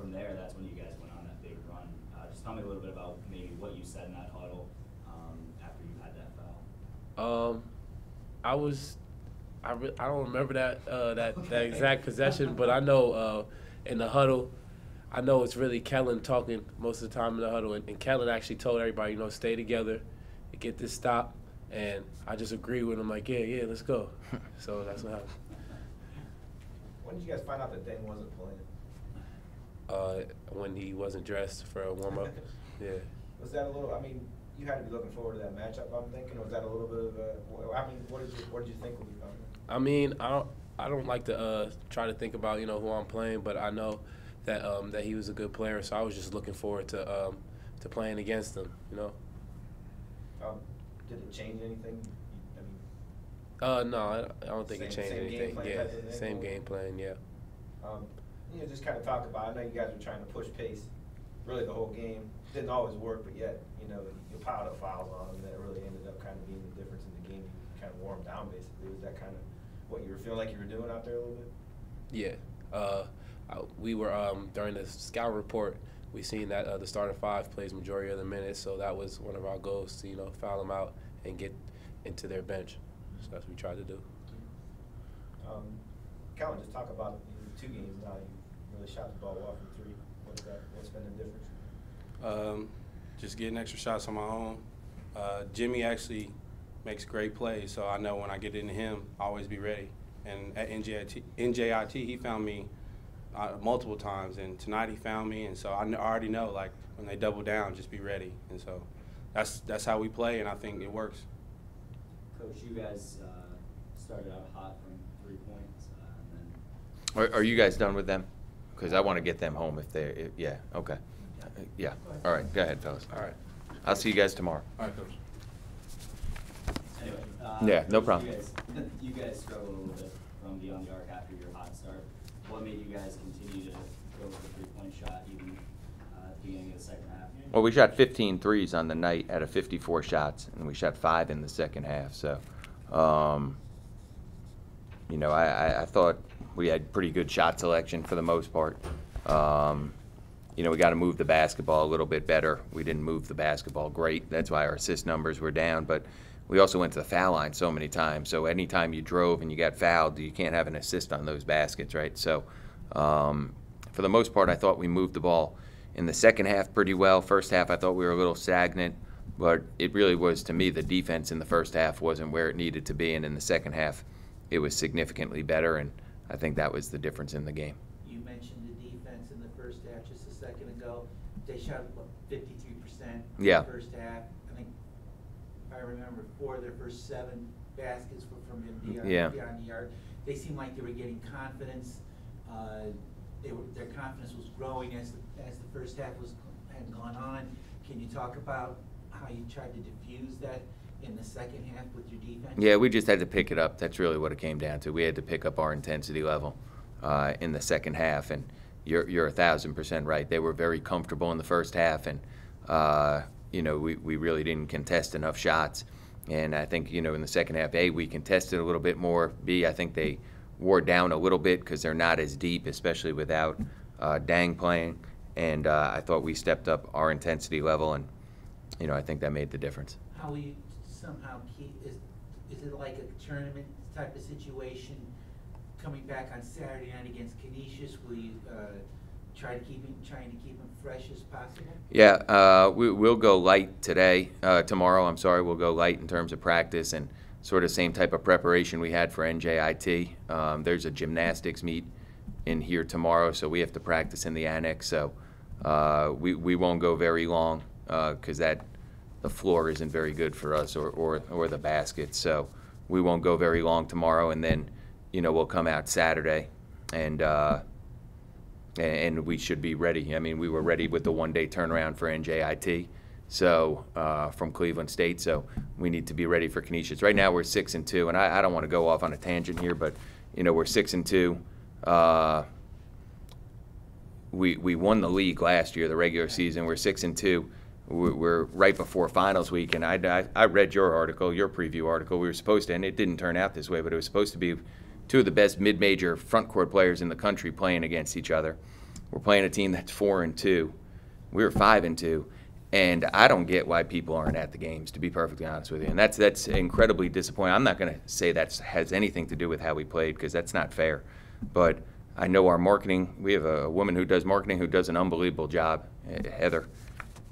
from there, that's when you guys went on that big run. Just tell me a little bit about maybe what you said in that huddle after you had that foul. I don't remember that exact possession, but I know in the huddle, I know it's really Kellen talking most of the time in the huddle, and Kellen actually told everybody, stay together, get this stop, and I just agree with him, like, yeah, let's go. So that's what happened. When did you guys find out that Dane wasn't playing? When he wasn't dressed for a warm-up, yeah. Was that a little, I mean, you had to be looking forward to that matchup, I'm thinking, or was that a little bit of a, I mean, what did you think when you found it? I mean, I don't like to try to think about, who I'm playing, but I know that that he was a good player, so I was just looking forward to playing against him, Did it change anything? No, I don't think it changed anything. Yeah, same game plan, yeah. Just kind of talk about, I know you guys were trying to push pace really the whole game. Didn't always work, but yet, you piled up fouls on them that really ended up kind of being the difference in the game. You kind of wore them down, basically. Was that kind of what you were feeling like you were doing out there a little bit? Yeah. We were, during the scout report, we seen that the starting five plays majority of the minutes, so that was one of our goals to, foul them out and get into their bench. So that's what we tried to do. Kellen, just talk about 2 games now. You really shot the ball well from 3. What's been the difference? Just getting extra shots on my own. Jimmy actually makes great plays, so I know when I get into him, I always be ready. And at NJIT, he found me multiple times, and tonight he found me, and so I already know, like, when they double down, just be ready. And so that's how we play, and I think it works. Coach, you guys started out hot from 3 points. Are you guys done with them? Because I want to get them home if they're, yeah, okay. Yeah, all right, go ahead, fellas. All right. I'll see you guys tomorrow. All right, Coach. Anyway, Yeah, no Coach, problem. You guys struggled a little bit from beyond the arc after your hot start. What made you guys continue to go with the 3-point shot even at the beginning of the second half? Well, we shot 15 threes on the night out of 54 shots, and we shot 5 in the second half. So, I thought we had pretty good shot selection for the most part. We got to move the basketball a little bit better. We didn't move the basketball great. That's why our assist numbers were down. But we also went to the foul line so many times. So anytime you drove and you got fouled, you can't have an assist on those baskets, right? So for the most part, I thought we moved the ball in the second half pretty well. First half, I thought we were a little stagnant. But it really was, to me, the defense in the first half wasn't where it needed to be. And in the second half, it was significantly better. And I think that was the difference in the game. You mentioned the defense in the first half just a second ago. They shot 53% in the first half. I think, if I remember, 4 of their first 7 baskets were from beyond the arc. They seemed like they were getting confidence. Their confidence was growing as the first half had gone on. Can you talk about how you tried to diffuse that in the second half with your defense? Yeah, we just had to pick it up. That's really what it came down to. We had to pick up our intensity level in the second half, and you're 1,000% right. They were very comfortable in the first half, and we really didn't contest enough shots. And I think in the second half, A, we contested a little bit more. B, I think they wore down a little bit because they're not as deep, especially without Dang playing. And I thought we stepped up our intensity level, and I think that made the difference. How will you somehow keep, is it like a tournament type of situation coming back on Saturday night against Canisius? Will you trying to keep them fresh as possible? Yeah, we'll go light tomorrow, we'll go light in terms of practice and sort of same type of preparation we had for NJIT. There's a gymnastics meet in here tomorrow, so we have to practice in the annex, so we won't go very long because the floor isn't very good for us or the basket, so we won't go very long tomorrow, and then we'll come out Saturday and we should be ready. I mean, we were ready with the one-day turnaround for NJIT, so from Cleveland State. So we need to be ready for Canisius. Right now we're 6-2, and I don't want to go off on a tangent here, but we're 6-2. We won the league last year, the regular season. We're 6-2. We're right before finals week, and I read your article, your preview article. We were supposed to, and it didn't turn out this way, but it was supposed to be 2 of the best mid-major front court players in the country playing against each other. we're playing a team that's 4-2. We were 5-2. And I don't get why people aren't at the games, to be perfectly honest with you. And that's incredibly disappointing. I'm not going to say that has anything to do with how we played, because that's not fair. But I know our marketing, we have a woman who does marketing who does an unbelievable job, Heather.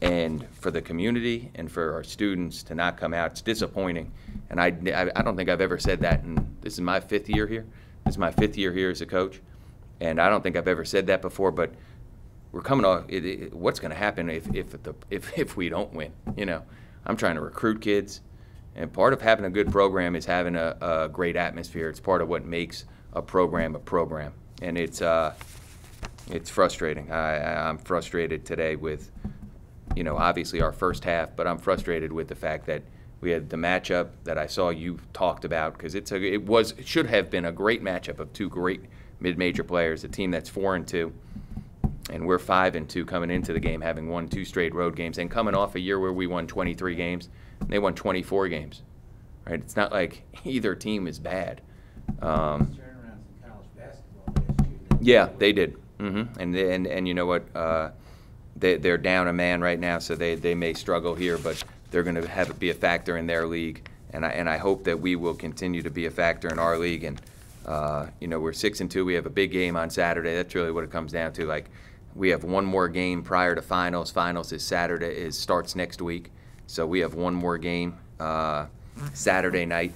And for the community and for our students to not come out, it's disappointing. And I don't think I've ever said that. And this is my 5th year here. This is my 5th year here as a coach. And I don't think I've ever said that before, but we're coming off. What's going to happen if we don't win? You know, I'm trying to recruit kids, and part of having a good program is having a great atmosphere. It's part of what makes a program, and it's frustrating. I'm frustrated today with, you know, obviously our first half, but I'm frustrated with the fact that we had the matchup that I saw you talked about, because it should have been a great matchup of two great mid-major players, a team that's 4-2. And we're 5-2 coming into the game, having won 2 straight road games, and coming off a year where we won 23 games, and they won 24 games. Right? It's not like either team is bad. Turnarounds in college basketball last year. Yeah, they did. And you know what? They're down a man right now, so they may struggle here, but they're going to be a factor in their league, and I hope that we will continue to be a factor in our league. And you know, we're 6-2. We have a big game on Saturday. That's really what it comes down to. Like, we have one more game prior to finals. Finals is Saturday. Starts next week, so we have one more game Saturday night.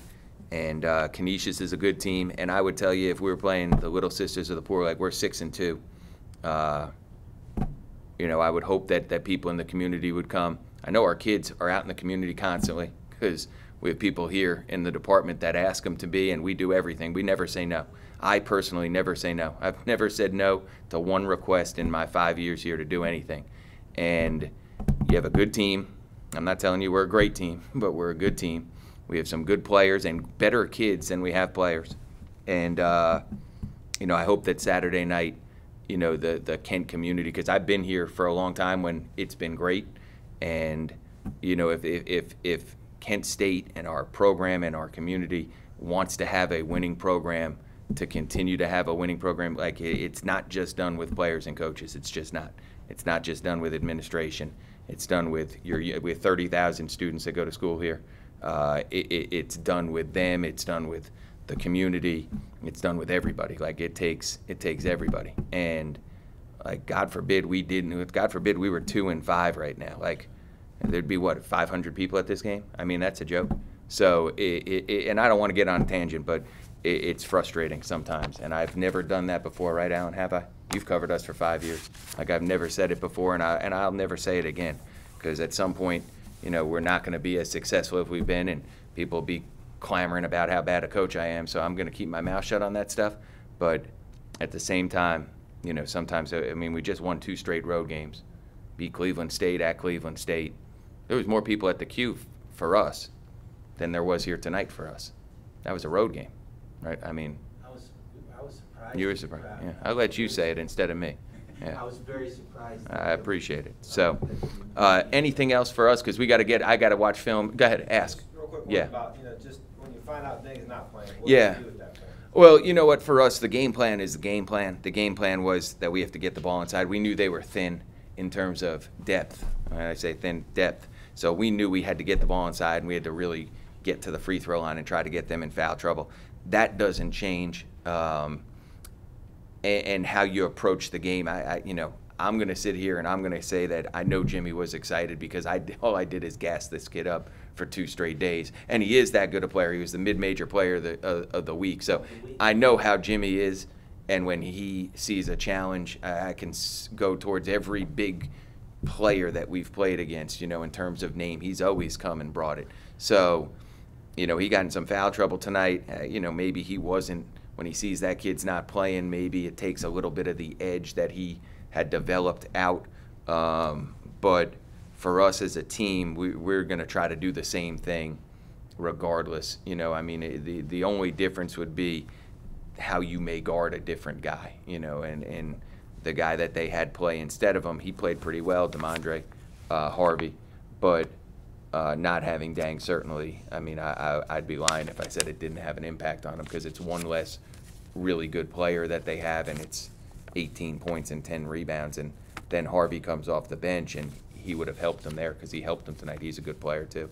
And Canisius is a good team, and I would tell you, if we were playing the Little Sisters of the Poor, like, we're 6-2. You know, I would hope that people in the community would come. I know our kids are out in the community constantly, because we have people here in the department that ask them to be, and we do everything. We never say no. I personally never say no. I've never said no to one request in my 5 years here to do anything. And you have a good team. I'm not telling you we're a great team, but we're a good team. We have some good players and better kids than we have players. And, you know, I hope that Saturday night, you know, the Kent community, because I've been here for a long time when it's been great. And, you know, if Kent State and our program and our community wants to have a winning program, to continue to have a winning program, like, it's not just done with players and coaches. It's just not. It's not just done with administration. It's done with with 30,000 students that go to school here. It's done with them. It's done with the community. It's done with everybody. Like, it takes everybody. And, like, God forbid we didn't. God forbid we were 2-5 right now. Like, there'd be what, 500 people at this game? I mean, that's a joke. So, and I don't want to get on a tangent, but it's frustrating sometimes. And I've never done that before, right, Alan? Have I? You've covered us for 5 years. Like, I've never said it before, and I'll never say it again, because at some point, you know, we're not going to be as successful as we've been, and people will be clamoring about how bad a coach I am. So I'm going to keep my mouth shut on that stuff. But at the same time, you know, sometimes, I mean, we just won 2 straight road games. Beat Cleveland State at Cleveland State. There was more people at the Q for us than there was here tonight for us. That was a road game, right? I mean, I was surprised. You were surprised. Yeah, I'll let you say it instead of me. Yeah. I was very surprised. I appreciate it. So, anything else for us? Because I got to watch film. Go ahead, ask. Just real quick, Yeah. about, you know, just when you find out Dane's not playing, what Yeah. do you do at that point? Well, you know what? For us, the game plan is the game plan. The game plan was that we have to get the ball inside. We knew they were thin in terms of depth. When I say thin, depth. So we knew we had to get the ball inside, and we had to really get to the free throw line and try to get them in foul trouble. That doesn't change. And how you approach the game, you know, I'm going to sit here and I'm going to say that I know Jimmy was excited, because all I did is gas this kid up for 2 straight days. And he is that good a player. He was the mid-major player of the week. So I know how Jimmy is, and when he sees a challenge, I can go towards every big player that we've played against, you know, in terms of name. He's always come and brought it. So, you know, he got in some foul trouble tonight. You know, maybe he wasn't, when he sees that kid's not playing, maybe it takes a little bit of the edge that he had developed out. But for us as a team, we're going to try to do the same thing regardless. You know, I mean, the only difference would be how you may guard a different guy, you know, and the guy that they had play instead of him, he played pretty well, DeMondre Harvey, but not having Dang, certainly, I mean, I'd be lying if I said it didn't have an impact on him, because it's one less really good player that they have, and it's 18 points and 10 rebounds, and then Harvey comes off the bench, and he would have helped him there because he helped him tonight. He's a good player too.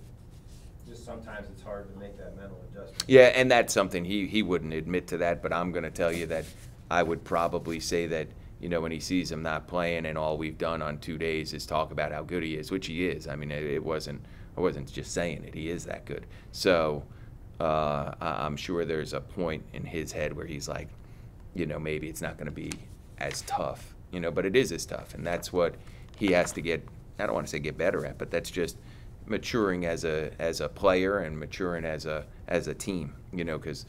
Just sometimes it's hard to make that mental adjustment. Yeah, and that's something he wouldn't admit to that, but I'm going to tell you that I would probably say that, you know, when he sees him not playing and all we've done on 2 days is talk about how good he is, which he is. I mean, I wasn't just saying it. He is that good. So I'm sure there's a point in his head where he's like, you know, maybe it's not going to be as tough, you know, but it is as tough, and that's what he has to get. I don't want to say get better at, but that's just maturing as a player and maturing as a team, you know, because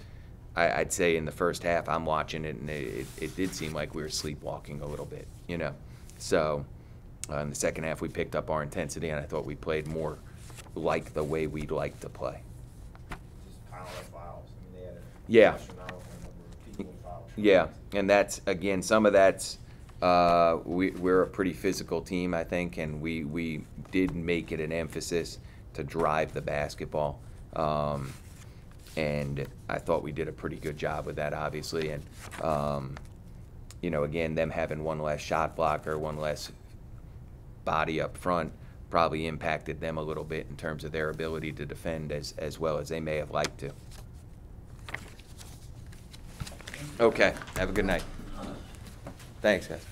I'd say in the first half I'm watching it and it did seem like we were sleepwalking a little bit, you know. So in the second half we picked up our intensity and I thought we played more like the way we'd like to play. Just piling up fouls. I mean, they had Yeah. astronomical number of people fouled. Yeah, and that's, again, some of that's, we're a pretty physical team, I think, and we did make it an emphasis to drive the basketball. And I thought we did a pretty good job with that, obviously. And, you know, again, them having one less shot blocker, one less body up front probably impacted them a little bit in terms of their ability to defend as well as they may have liked to. Okay, have a good night. Thanks, guys.